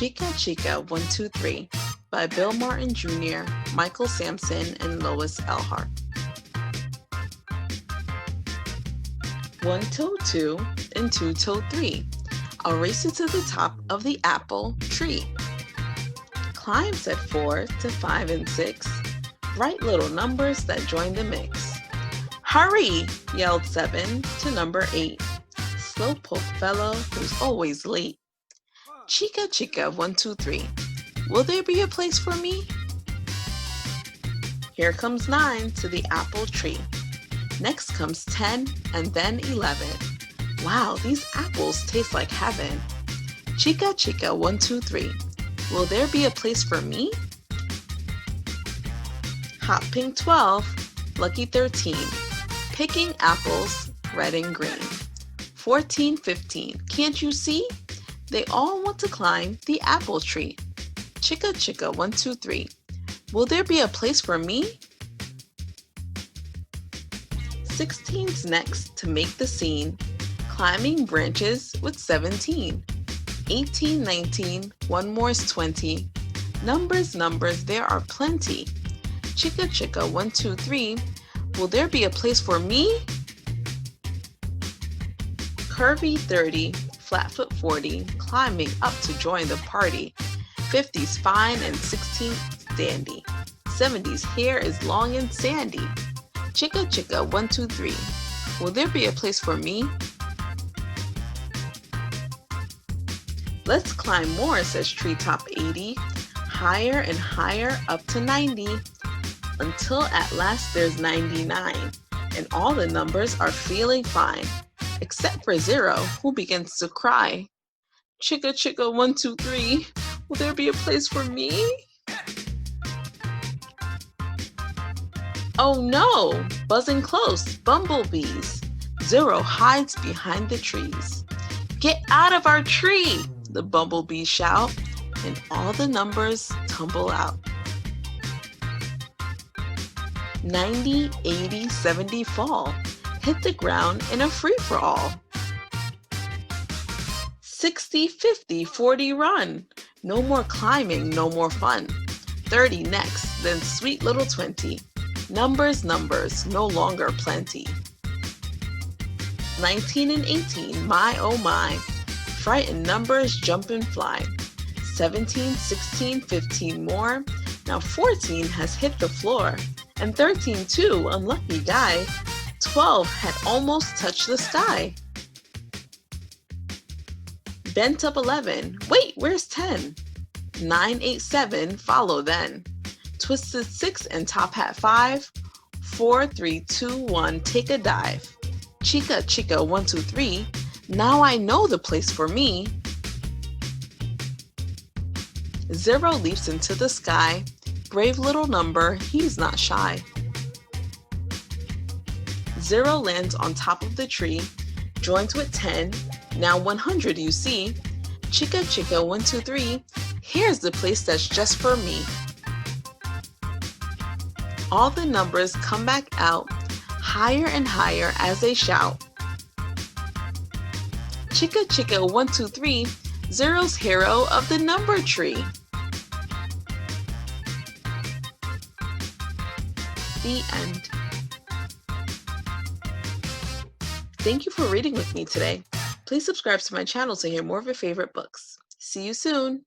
Chicka Chicka 123 by Bill Martin Jr., Michael Sampson, and Lois Ehlert. 1 till 2 and 2 till 3. I'll race you to the top of the apple tree. Climb, said 4 to 5 and 6, bright little numbers that join the mix. Hurry, yelled 7 to number 8, slowpoke fellow who's always late. Chicka Chicka 123, will there be a place for me? Here comes 9 to the apple tree. Next comes 10 and then 11. Wow, these apples taste like heaven. Chicka Chicka 123, will there be a place for me? Hot pink 12, lucky 13, picking apples red and green. 14, 15, can't you see? They all want to climb the apple tree. Chicka Chicka 123, will there be a place for me? 16's next to make the scene, climbing branches with 17. 18, 19, one more is 20. Numbers, there are plenty. Chicka Chicka 123, will there be a place for me? Curvy 30, flatfoot 40, climbing up to join the party. 50's fine and 16's dandy. 70's hair is long and sandy. Chicka Chicka 123, will there be a place for me? Let's climb more, says treetop 80, higher and higher up to 90, until at last there's 99, and all the numbers are feeling fine, except for 0, who begins to cry. Chicka Chicka 123, will there be a place for me? Oh no, buzzing close, bumblebees. 0 hides behind the trees. Get out of our tree, the bumblebees shout, and all the numbers tumble out. 90, 80, 70 fall, hit the ground in a free-for-all. 60, 50, 40 run, no more climbing, no more fun. 30 next, then sweet little 20, numbers, no longer plenty. 19 and 18, my oh my, frightened numbers jump and fly. 17, 16, 15 more, now 14 has hit the floor, and 13 too, unlucky guy. 12 had almost touched the sky. Bent up 11, wait, where's 10? 9, 8, 7, follow then. Twisted 6 and top hat 5, 4, 3, 2, 1, take a dive. Chicka Chicka 123, now I know the place for me. 0 leaps into the sky, brave little number, he's not shy. 0 lands on top of the tree, joins with 10, now 100 you see. Chicka Chicka 123, here's the place that's just for me. All the numbers come back out, higher and higher as they shout. Chicka Chicka 123, 0's hero of the number tree. The end. Thank you for reading with me today. Please subscribe to my channel to hear more of your favorite books. See you soon.